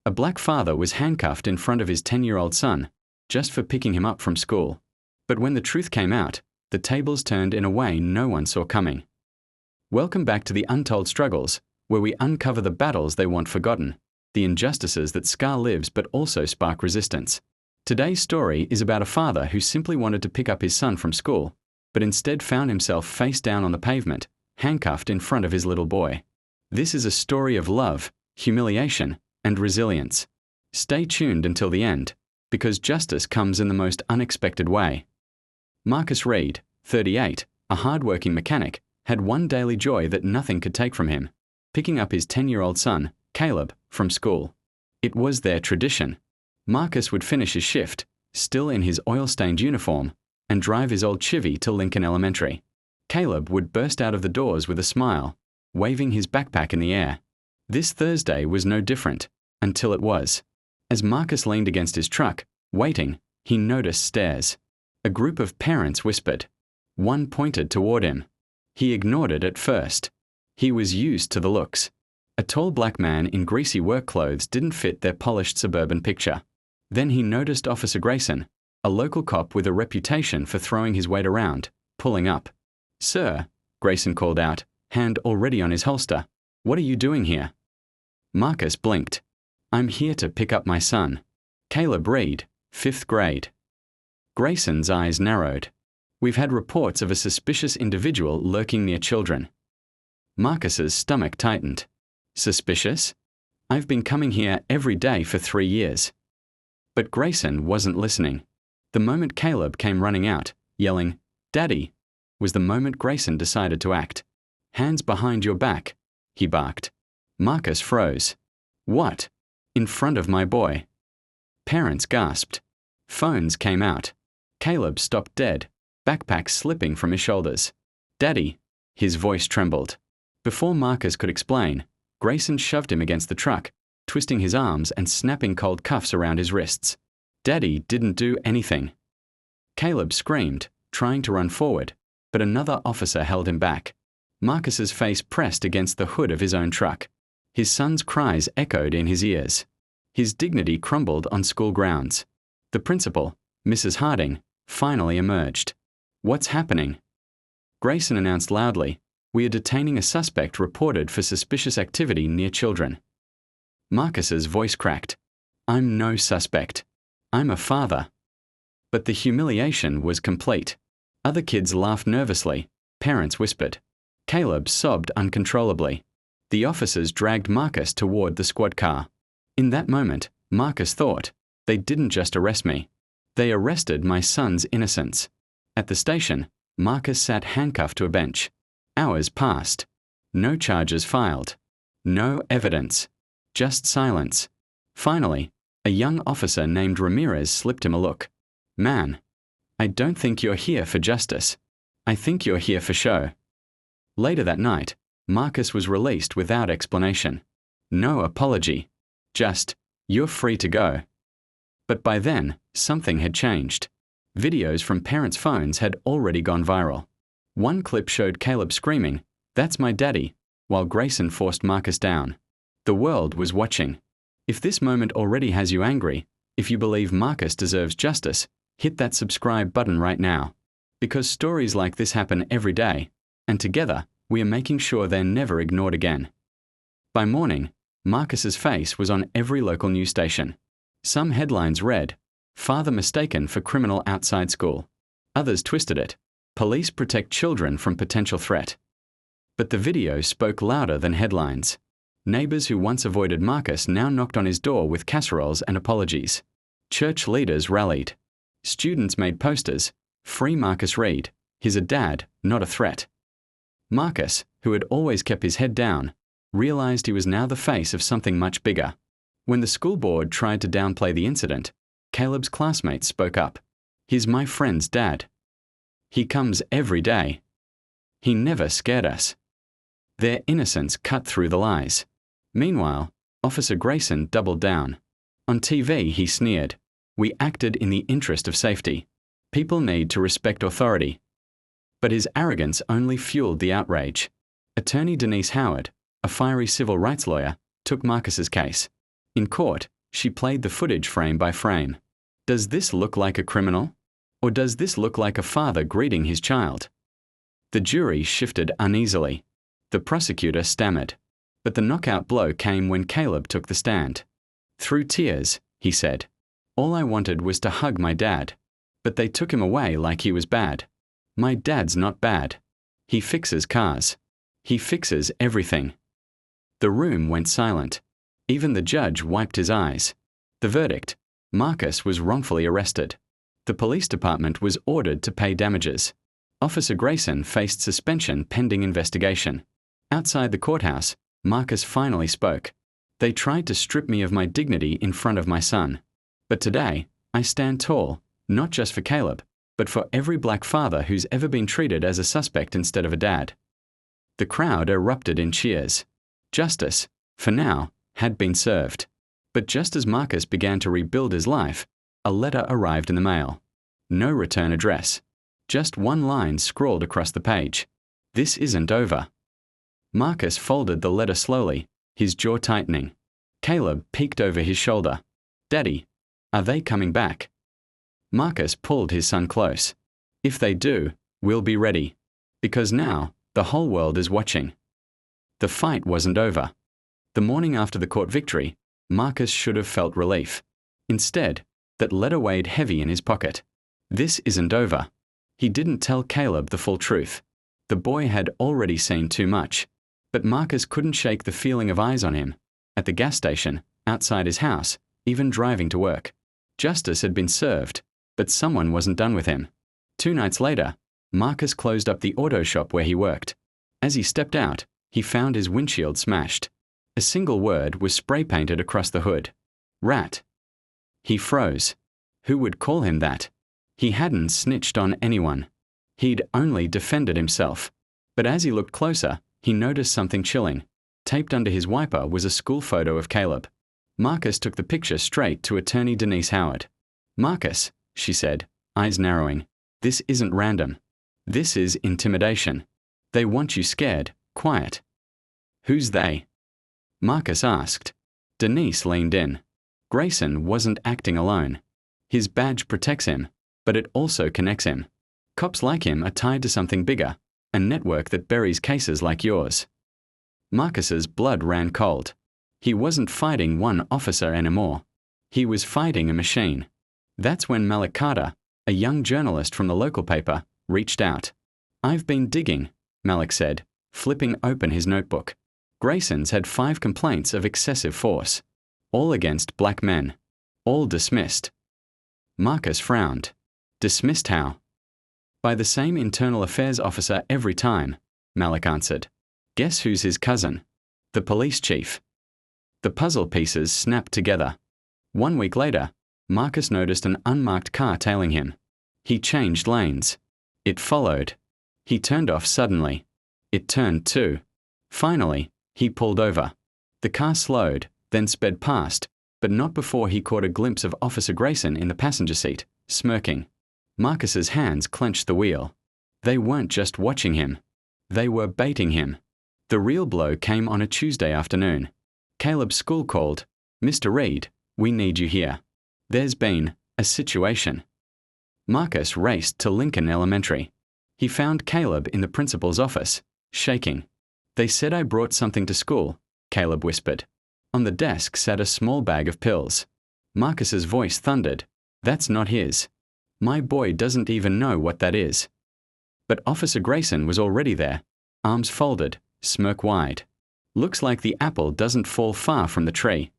A black father was handcuffed in front of his 10-year-old son, just for picking him up from school. But when the truth came out, the tables turned in a way no one saw coming. Welcome back to the Untold Struggles, where we uncover the battles they want forgotten, the injustices that scar lives but also spark resistance. Today's story is about a father who simply wanted to pick up his son from school, but instead found himself face down on the pavement, handcuffed in front of his little boy. This is a story of love, humiliation, and resilience. Stay tuned until the end, because justice comes in the most unexpected way. Marcus Reed, 38, a hardworking mechanic, had one daily joy that nothing could take from him: picking up his 10-year-old son, Caleb, from school. It was their tradition. Marcus would finish his shift, still in his oil-stained uniform, and drive his old Chivy to Lincoln Elementary. Caleb would burst out of the doors with a smile, waving his backpack in the air. This Thursday was no different, until it was. As Marcus leaned against his truck, waiting, he noticed stares. A group of parents whispered. One pointed toward him. He ignored it at first. He was used to the looks. A tall black man in greasy work clothes didn't fit their polished suburban picture. Then he noticed Officer Grayson, a local cop with a reputation for throwing his weight around, pulling up. "Sir," Grayson called out, hand already on his holster, "what are you doing here?" Marcus blinked. "I'm here to pick up my son, Caleb Reed, 5th grade. Grayson's eyes narrowed. "We've had reports of a suspicious individual lurking near children." Marcus's stomach tightened. "Suspicious? I've been coming here every day for 3 years. But Grayson wasn't listening. The moment Caleb came running out, yelling, "Daddy," was the moment Grayson decided to act. "Hands behind your back," he barked. Marcus froze. "What? In front of my boy?" Parents gasped. Phones came out. Caleb stopped dead, backpack slipping from his shoulders. "Daddy," his voice trembled. Before Marcus could explain, Grayson shoved him against the truck, twisting his arms and snapping cold cuffs around his wrists. Daddy didn't do anything. Caleb screamed, trying to run forward, but another officer held him back. Marcus's face pressed against the hood of his own truck. His son's cries echoed in his ears. His dignity crumbled on school grounds. The principal, Mrs. Harding, finally emerged. "What's happening?" Grayson announced loudly, "We are detaining a suspect reported for suspicious activity near children." Marcus's voice cracked. "I'm no suspect. I'm a father." But the humiliation was complete. Other kids laughed nervously. Parents whispered. Caleb sobbed uncontrollably. The officers dragged Marcus toward the squad car. In that moment, Marcus thought, "They didn't just arrest me. They arrested my son's innocence." At the station, Marcus sat handcuffed to a bench. Hours passed. No charges filed. No evidence. Just silence. Finally, a young officer named Ramirez slipped him a look. "Man, I don't think you're here for justice. I think you're here for show." Later that night, Marcus was released without explanation. No apology. Just, "You're free to go." But by then, something had changed. Videos from parents' phones had already gone viral. One clip showed Caleb screaming, "That's my daddy," while Grayson forced Marcus down. The world was watching. If this moment already has you angry, if you believe Marcus deserves justice, hit that subscribe button right now. Because stories like this happen every day, and together, we are making sure they're never ignored again. By morning, Marcus's face was on every local news station. Some headlines read, "Father mistaken for criminal outside school." Others twisted it, "Police protect children from potential threat." But the video spoke louder than headlines. Neighbors who once avoided Marcus now knocked on his door with casseroles and apologies. Church leaders rallied. Students made posters, "Free Marcus Reed. He's a dad, not a threat." Marcus, who had always kept his head down, realized he was now the face of something much bigger. When the school board tried to downplay the incident, Caleb's classmates spoke up. "He's my friend's dad. He comes every day. He never scared us." Their innocence cut through the lies. Meanwhile, Officer Grayson doubled down. On TV, he sneered, "We acted in the interest of safety. People need to respect authority." But his arrogance only fueled the outrage. Attorney Denise Howard, a fiery civil rights lawyer, took Marcus's case. In court, she played the footage frame by frame. Does this look like a criminal? Or does this look like a father greeting his child? The jury shifted uneasily. The prosecutor stammered. But the knockout blow came when Caleb took the stand. Through tears, he said, "All I wanted was to hug my dad. But they took him away like he was bad. My dad's not bad. He fixes cars. He fixes everything." The room went silent. Even the judge wiped his eyes. The verdict: Marcus was wrongfully arrested. The police department was ordered to pay damages. Officer Grayson faced suspension pending investigation. Outside the courthouse, Marcus finally spoke. "They tried to strip me of my dignity in front of my son. But today, I stand tall, not just for Caleb, but for every black father who's ever been treated as a suspect instead of a dad." The crowd erupted in cheers. Justice, for now, had been served. But just as Marcus began to rebuild his life, a letter arrived in the mail. No return address. Just one line scrawled across the page: "This isn't over." Marcus folded the letter slowly, his jaw tightening. Caleb peeked over his shoulder. "Daddy, are they coming back?" Marcus pulled his son close. "If they do, we'll be ready. Because now, the whole world is watching." The fight wasn't over. The morning after the court victory, Marcus should have felt relief. Instead, that letter weighed heavy in his pocket. This isn't over. He didn't tell Caleb the full truth. The boy had already seen too much. But Marcus couldn't shake the feeling of eyes on him. At the gas station, outside his house, even driving to work. Justice had been served, but someone wasn't done with him. 2 nights later, Marcus closed up the auto shop where he worked. As he stepped out, he found his windshield smashed. A single word was spray-painted across the hood: "Rat." He froze. Who would call him that? He hadn't snitched on anyone. He'd only defended himself. But as he looked closer, he noticed something chilling. Taped under his wiper was a school photo of Caleb. Marcus took the picture straight to attorney Denise Howard. "Marcus," she said, eyes narrowing, "this isn't random. This is intimidation. They want you scared, quiet." "Who's they?" Marcus asked. Denise leaned in. Grayson wasn't acting alone. His badge protects him, but it also connects him. Cops like him are tied to something bigger, a network that buries cases like yours. Marcus's blood ran cold. He wasn't fighting one officer anymore. He was fighting a machine. That's when Malik Carter, a young journalist from the local paper, reached out. "I've been digging," Malik said, flipping open his notebook. Grayson's had 5 complaints of excessive force. All against black men. All dismissed. Marcus frowned. "Dismissed how?" "By the same internal affairs officer every time," Malik answered. "Guess who's his cousin? The police chief." The puzzle pieces snapped together. 1 week later, Marcus noticed an unmarked car tailing him. He changed lanes. It followed. He turned off suddenly. It turned too. Finally, he pulled over. The car slowed, then sped past, but not before he caught a glimpse of Officer Grayson in the passenger seat, smirking. Marcus's hands clenched the wheel. They weren't just watching him. They were baiting him. The real blow came on a Tuesday afternoon. Caleb's school called. "Mr. Reed, we need you here. There's been a situation." Marcus raced to Lincoln Elementary. He found Caleb in the principal's office, shaking. "They said I brought something to school," Caleb whispered. On the desk sat a small bag of pills. Marcus's voice thundered. "That's not his. My boy doesn't even know what that is." But Officer Grayson was already there, arms folded, smirk wide. "Looks like the apple doesn't fall far from the tree."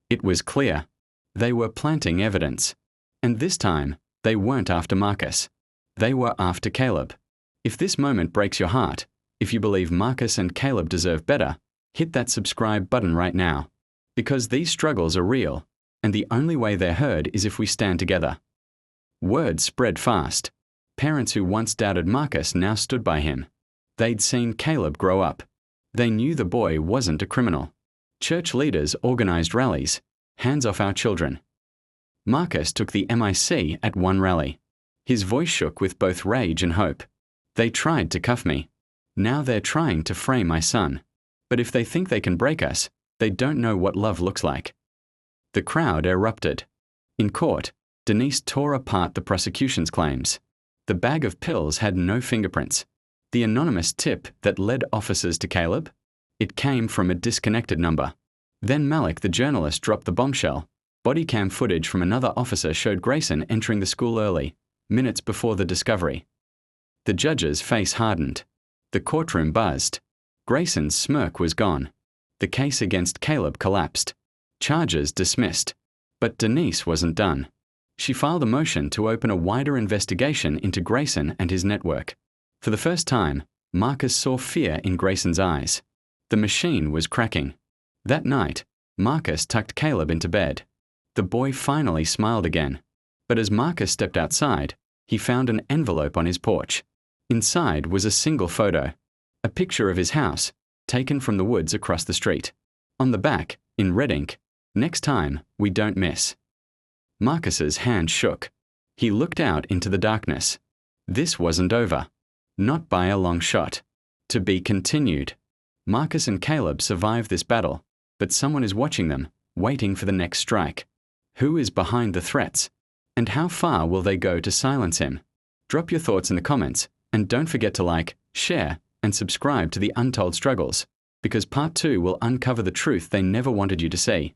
It was clear. They were planting evidence. And this time, they weren't after Marcus. They were after Caleb. If this moment breaks your heart, if you believe Marcus and Caleb deserve better, hit that subscribe button right now. Because these struggles are real, and the only way they're heard is if we stand together. Word spread fast. Parents who once doubted Marcus now stood by him. They'd seen Caleb grow up. They knew the boy wasn't a criminal. Church leaders organized rallies. "Hands off our children." Marcus took the MIC at one rally. His voice shook with both rage and hope. "They tried to cuff me. Now they're trying to frame my son. But if they think they can break us, they don't know what love looks like." The crowd erupted. In court, Denise tore apart the prosecution's claims. The bag of pills had no fingerprints. The anonymous tip that led officers to Caleb? It came from a disconnected number. Then Malik, the journalist, dropped the bombshell. Body cam footage from another officer showed Grayson entering the school early, minutes before the discovery. The judge's face hardened. The courtroom buzzed. Grayson's smirk was gone. The case against Caleb collapsed. Charges dismissed. But Denise wasn't done. She filed a motion to open a wider investigation into Grayson and his network. For the first time, Marcus saw fear in Grayson's eyes. The machine was cracking. That night, Marcus tucked Caleb into bed. The boy finally smiled again. But as Marcus stepped outside, he found an envelope on his porch. Inside was a single photo, a picture of his house, taken from the woods across the street. On the back, in red ink, "Next time, we don't miss." Marcus's hand shook. He looked out into the darkness. This wasn't over. Not by a long shot. To be continued. Marcus and Caleb survived this battle, but someone is watching them, waiting for the next strike. Who is behind the threats? And how far will they go to silence him? Drop your thoughts in the comments, and don't forget to like, share, and subscribe to the Untold Struggles, because Part 2 will uncover the truth they never wanted you to see.